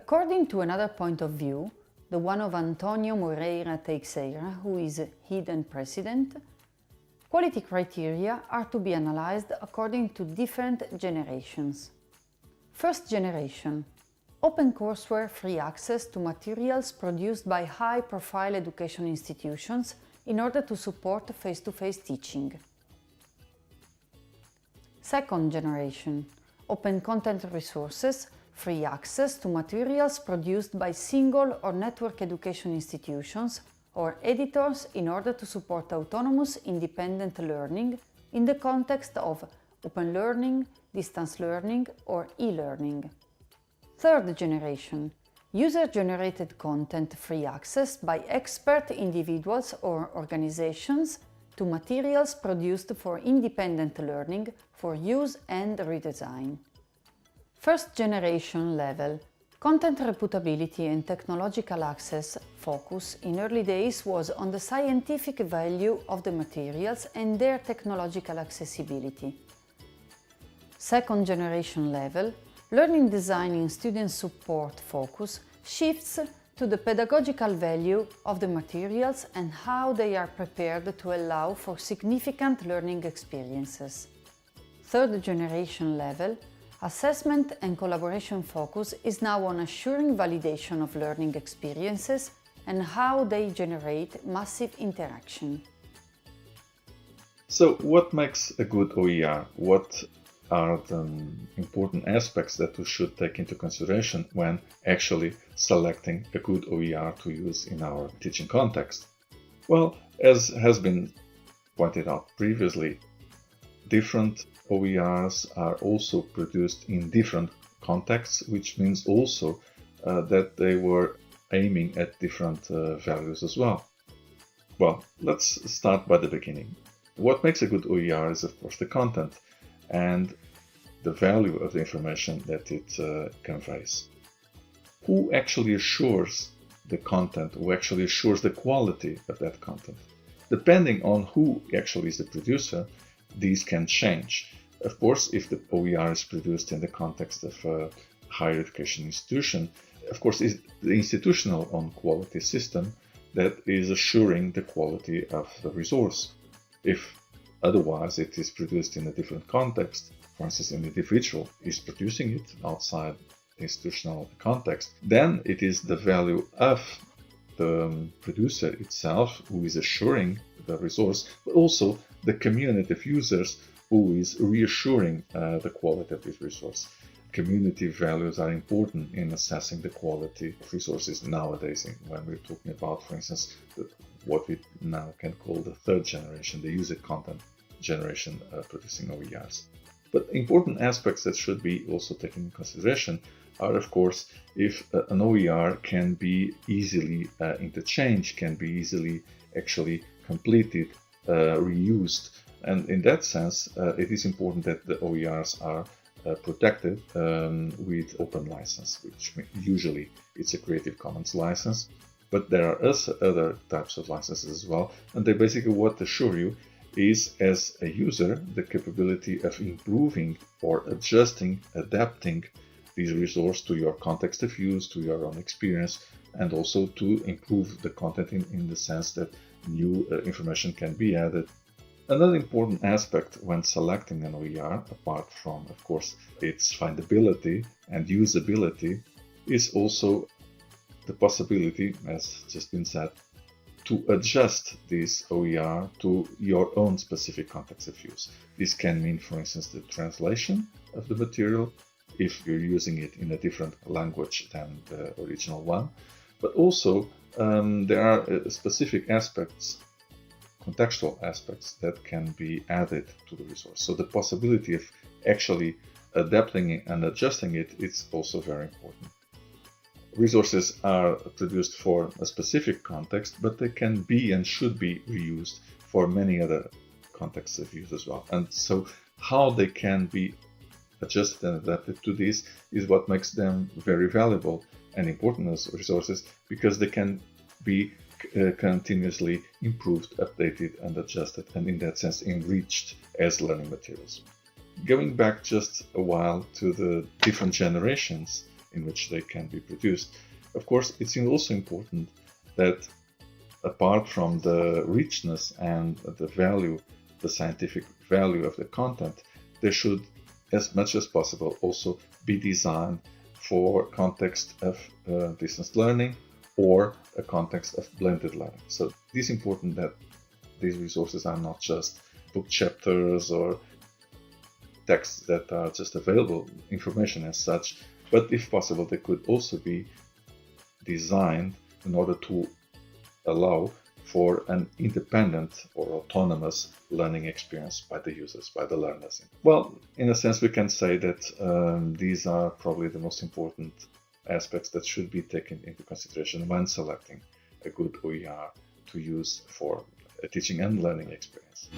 According to another point of view, the one of Antonio Moreira Teixeira, who is hidden president, quality criteria are to be analyzed according to different generations. First generation: OpenCourseware free access to materials produced by high-profile education institutions in order to support face-to-face teaching. Second generation: open content resources, free access to materials produced by single or network education institutions or editors in order to support autonomous independent learning in the context of open learning, distance learning or e-learning. Third generation: user-generated content free access by expert individuals or organizations to materials produced for independent learning for use and redesign. First generation level: content reputability and technological access focus in early days was on the scientific value of the materials and their technological accessibility. Second generation level: learning design and student support focus shifts to the pedagogical value of the materials and how they are prepared to allow for significant learning experiences. Third generation level: assessment and collaboration focus is now on assuring validation of learning experiences and how they generate massive interaction. So what makes a good OER? What are the important aspects that we should take into consideration when actually selecting a good OER to use in our teaching context? Well, as has been pointed out previously, different OERs are also produced in different contexts, which means also that they were aiming at different values as well. Well, let's start by the beginning. What makes a good OER is, of course, the content and the value of the information that it conveys. Who actually assures the content? Who actually assures the quality of that content? Depending on who actually is the producer, these can change. Of course, if the OER is produced in the context of a higher education institution, of course, it's the institutional own quality system that is assuring the quality of the resource. If otherwise it is produced in a different context, for instance, an individual is producing it outside the institutional context, then it is the value of the producer itself who is assuring the resource, but also the community of users who is reassuring the quality of this resource. Community values are important in assessing the quality of resources nowadays when we're talking about, for instance, what we now can call the third generation, the user content generation producing OERs. But important aspects that should be also taken into consideration are, of course, if an OER can be easily interchanged, can be easily actually completed, reused. And in that sense, it is important that the OERs are protected with open license, which usually it's a Creative Commons license. But there are also other types of licenses as well. And they basically what assure you is, as a user, the capability of improving or adjusting, adapting this resource to your context of use, to your own experience, and also to improve the content in the sense that new information can be added. Another important aspect when selecting an OER, apart from, of course, its findability and usability, is also the possibility, as just been said, to adjust this OER to your own specific context of use. This can mean, for instance, the translation of the material, if you're using it in a different language than the original one. But also, there are specific aspects, contextual aspects, that can be added to the resource. So the possibility of actually adapting it and adjusting it is also very important. Resources are produced for a specific context, but they can be and should be reused for many other contexts of use as well. And so how they can be adjusted and adapted to this is what makes them very valuable and important as resources, because they can be continuously improved, updated and adjusted, and in that sense enriched as learning materials. Going back just a while to the different generations, in which they can be produced. Of course, it's also important that apart from the richness and the value, the scientific value of the content, they should, as much as possible, also be designed for context of distance learning or a context of blended learning. So it is important that these resources are not just book chapters or texts that are just available, information as such, but if possible, they could also be designed in order to allow for an independent or autonomous learning experience by the users, by the learners. Well, in a sense, we can say that these are probably the most important aspects that should be taken into consideration when selecting a good OER to use for a teaching and learning experience.